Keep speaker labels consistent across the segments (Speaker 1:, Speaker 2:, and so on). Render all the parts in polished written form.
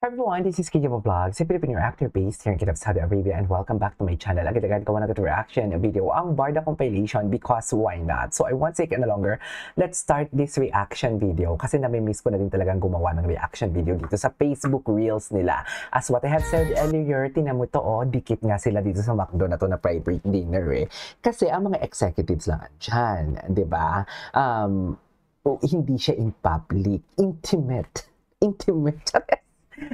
Speaker 1: Everyone, this is Kijabo Vlogs, a Filipino actor based here in Kidab, Saudi Arabia, and welcome back to my channel. Agad-agad ko na reaction video ang Barda compilation because why not? So I won't take any longer. Let's start this reaction video kasi nami-miss ko na din talagang gumawa ng reaction video dito sa Facebook Reels nila. As what I have said earlier, tinan mo to, dikit nga sila dito sa McDo na to na private dinner Kasi ang mga executives lang dyan, di ba? Hindi siya in public, intimate.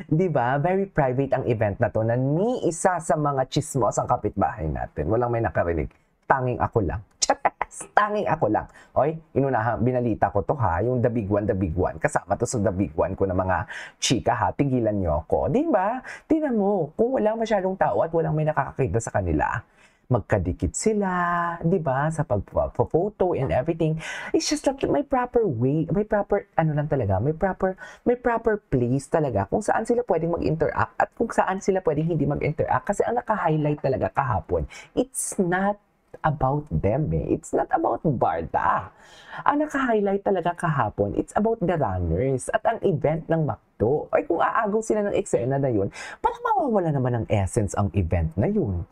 Speaker 1: Diba? Very private ang event na to na ni isa sa mga chismos ang kapitbahay natin. Walang may nakarinig. Tanging ako lang. Tanging ako lang. Oy, inunahan, binalita ko to ha, yung the big one. Kasama to sa the big one ko na mga chika ha, tigilan nyo ako. Diba? Tingnan mo, kung walang masyadong tao at walang may nakakakita sa kanila, magkadikit sila, di ba, sa pag-photo and everything. It's just like may proper way, may proper, may proper place talaga kung saan sila pwedeng mag-interact at kung saan sila pwedeng hindi mag-interact. Kasi ang naka-highlight talaga kahapon, it's not about them It's not about Barda. Ang naka-highlight talaga kahapon, it's about the runners at ang event ng McDo. Ay kung aagaw sila ng eksena na yun, parang mawawala naman ng essence ang event na yun.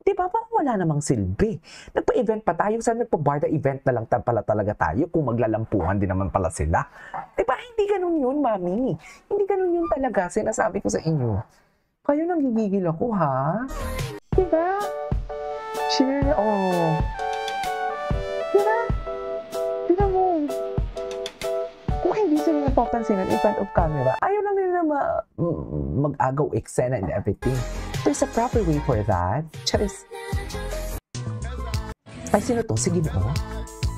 Speaker 1: Diba? Parang wala namang silbi. Nagpa-event pa tayo. Saan nagpa-Barda event na lang pala talaga tayo kung maglalampuhan din naman pala sila. Diba? Hindi ganun yun, mami. Hindi ganun yun talaga. Sinasabi ko sa inyo. Kayo nang gigigil ako, ha? Diba? Share, Diba? Diba mo? Kung hindi sila napapansinan in front of camera, ayaw lang nila mag-agaw eksena and everything. There's a proper way for that. Charis. Ay, sino to? Sige mo.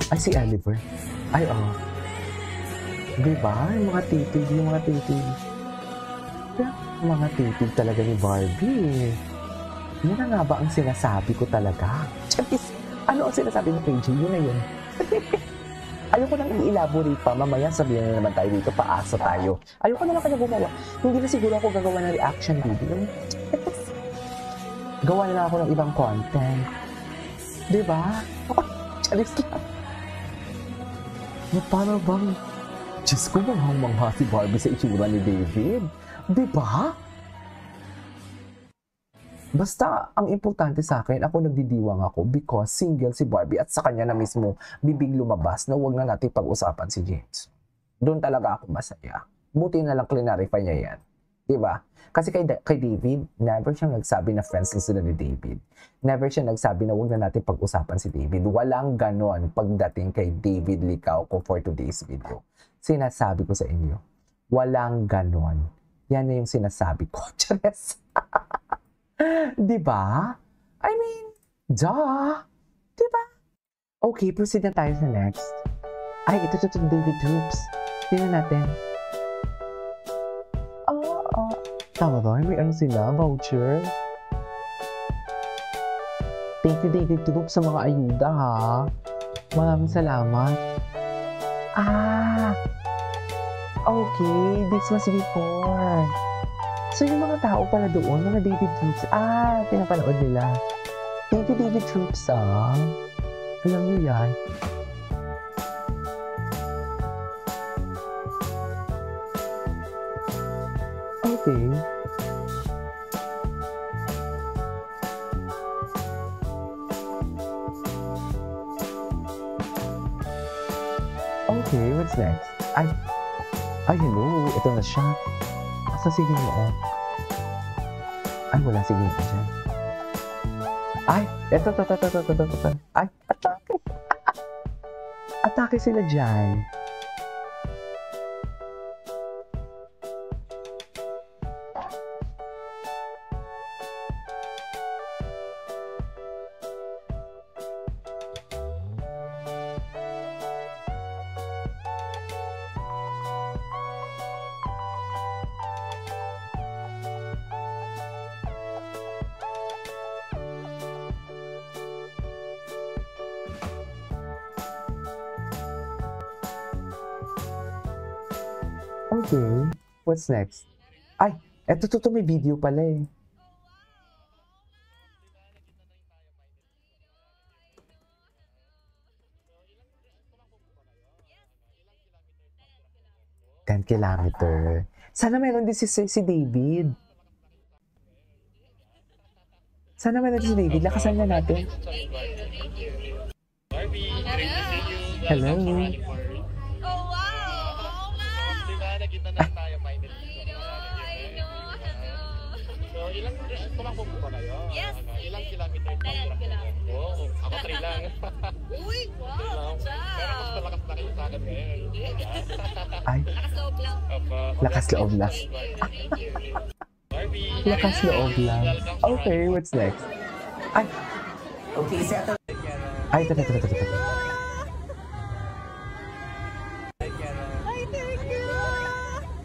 Speaker 1: Ay, si Oliver. Ay, Diba? Yung mga titig. Mga titig talaga ni Barbie. Yan na nga ba ang sinasabi ko talaga? Charis. Ano ang sinasabi mo, KJ? Yun na yun. Ayoko nang i-elaborate pa. Mamaya sabihin na naman tayo dito, paasa tayo. Ayoko na lang kaya gumawa. Hindi na siguro ako gagawa ng reaction video. Gawa na lang ako ng ibang content. Diba? Charis lang. Para bang, Diyos ko, manghang-mangha si Barbie sa itsura ni David. Diba? Basta, ang importante sa akin, ako nagdidiwang ako because single si Barbie at sa kanya na mismo bibig lumabas na huwag na natin pag-usapan si James. Doon talaga ako masaya. Buti na lang clarify niya yan. Diba? Kasi kay David, never siyang nagsabi na friends lang sila ni David. Never siya nagsabi na huwag na natin pag-usapan si David. Walang ganon pagdating kay David Licao ko for today's video. Sinasabi ko sa inyo, walang ganon. Yan na yung sinasabi ko. Chares. Diba? I mean, duh. Diba? Okay, proceed na tayo sa next. Ay, ito David Hoops. Tingnan natin. Tama ba? May ano sila? Voucher? Thank you, David Hoops, sa mga ayuda, ha? Maraming salamat. Okay. This was before. So, yung mga tao pala doon, mga David Troops, pinapanood nila. Thank you, David Troops, Alam nyo yan. Okay. Okay, what's next? Ay, hello. Ito na siya. Asa sige mo, Ay, wala sige mo dyan. Ay, eto. Ay, atake. Atake sila dyan. Okay, what's next? Ay, eto may video pala kilometer. Sana meron din si David. Sana meron din si David. Lakasan na natin. Hello.
Speaker 2: Oh, wow! Nakita na tayo, finally. I know. So, tumakbo po ba kayo? Yes. Ilang kilometer? 10 kilometer. Oo, ako 3 lang. Uy, wow! Pero mas malakas na kayo sa akin ngayon.
Speaker 1: Ay.
Speaker 2: Lakas loob lang.
Speaker 1: Lakas loob lang. Lakas loob lang. Okay, what's next? Ay.
Speaker 3: Okay, settle.
Speaker 1: Ay, ito.
Speaker 2: Ay, thank you!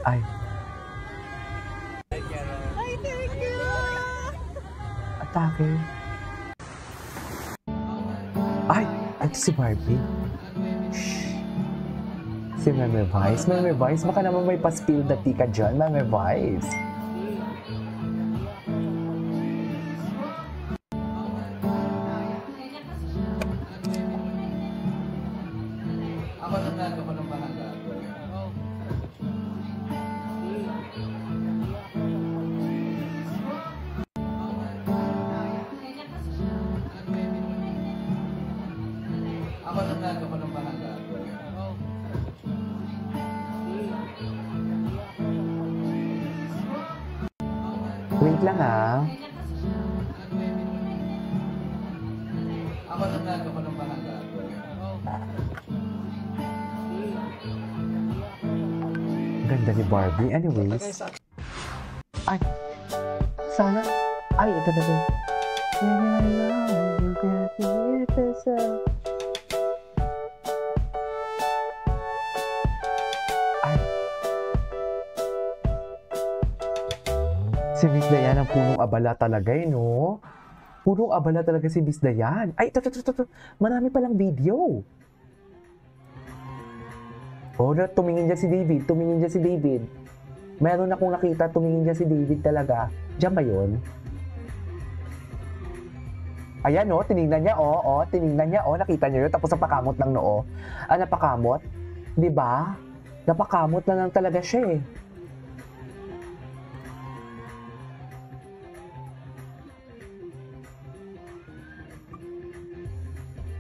Speaker 1: Ay.
Speaker 2: Ay, thank you!
Speaker 1: Atake. Ay, ito si Barbie. Shh. Si Meme Vice. Meme Vice, baka naman may pa-spill na tika dyan, Meme Vice.
Speaker 3: Ako ng bahala. Ako ng bahala.
Speaker 1: Wait lang ah.
Speaker 3: Ako ng bahala.
Speaker 1: Ganda ni Barbie. Anyways. Ay. Sana. Ay, ito. Ay. Si Miss Dayan ang punong abala talaga no? Punong abala talaga si Miss Dayan. Ay, ito. Marami palang video. Oh, tumingin dyan si David. Meron akong nakita, tumingin dyan si David talaga. Diyan ba yun? Ayan tinignan niya, tinignan niya, nakita niyo yun, tapos napakamot ng noo. Napakamot? Diba? Napakamot na lang talaga siya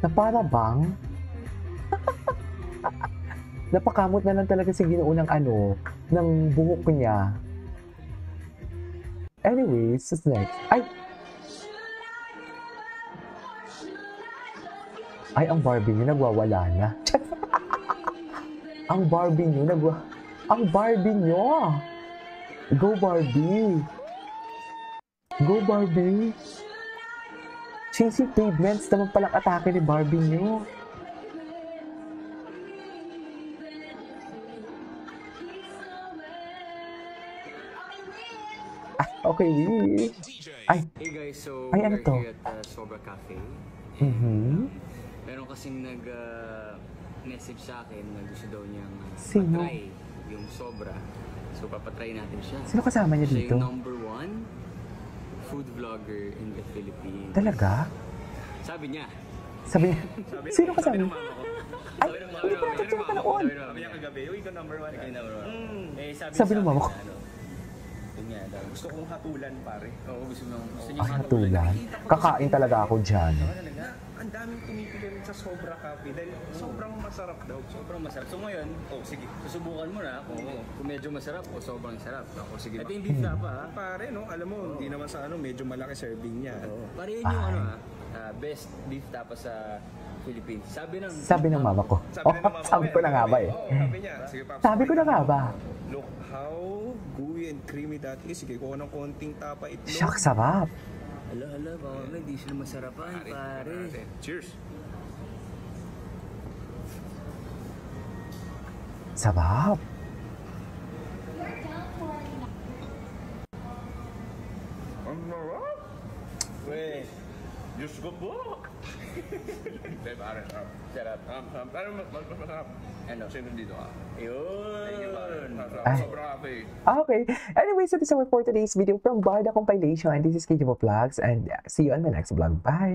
Speaker 1: Na para bang? Napakamot na lang talaga si Ginoo ng buhok niya. Anyways, what's next? Ay, ang Barbie niyo nagwawala na. Ang Barbie niyo. Go Barbie. Cheesy pavements naman palang atake ni Barbie niyo. Okay. Ay.
Speaker 4: Hey guys, so
Speaker 1: Ay, ano
Speaker 4: we're
Speaker 1: to?
Speaker 4: here at Sobra Cafe. Meron kasing nag-message sa akin na gusto daw niyang
Speaker 1: Sino?
Speaker 4: patry yung Sobra. So papatry natin siya.
Speaker 1: Sino kasama niya
Speaker 4: Siya
Speaker 1: dito?
Speaker 4: yung number 1 food vlogger in the Philippines.
Speaker 1: Talaga?
Speaker 4: Sabi niya.
Speaker 1: Sino kasama niya? Ay,
Speaker 4: Hindi
Speaker 1: ko nakita panood.
Speaker 4: Sabi niya kagabi, uy, ikaw number 1. Ikaw number 1.
Speaker 1: Sabi ng mama ko.
Speaker 4: Yun nga daw.
Speaker 5: Gusto kong hatulan, pare.
Speaker 4: Oo, gusto niya
Speaker 1: Ay, hatulan. Kakain talaga ako dyan.
Speaker 5: Ang daming pumipili rin sa Sobra Cafe dahil sobrang masarap daw.
Speaker 4: Sobrang masarap. So ngayon,
Speaker 5: Sige.
Speaker 4: susubukan mo na kung medyo masarap o sobrang sarap.
Speaker 5: Sige.
Speaker 4: Ito yung beef tapa ha.
Speaker 5: Pare, no? Alam mo, hindi naman sa medyo malaki serving niya.
Speaker 4: Pare yun yung best beef tapa sa Philippines.
Speaker 1: Sabi ng mama ko. Sabi ko na nga ba
Speaker 5: Sabi niya. Sige, Paps.
Speaker 1: Sabi ko na nga ba?
Speaker 5: Look how gooey and creamy that is. Sige, kuha ng konting tapa itlog.
Speaker 1: Shuck, sarap.
Speaker 4: Hala, baka hindi sila masarapan, pare.
Speaker 5: Cheers.
Speaker 1: Sarap.
Speaker 5: Weh, Diyos ko po. Hindi, pare.
Speaker 4: Sarap.
Speaker 5: Pero mas masarap.
Speaker 4: Ano?
Speaker 5: Sino dito ah?
Speaker 4: Yun.
Speaker 5: Sobrang cafe.
Speaker 1: Okay. Anyway, so this is our for today's video from Barda Compilation. This is KJ Vlogs and see you on my next vlog. Bye!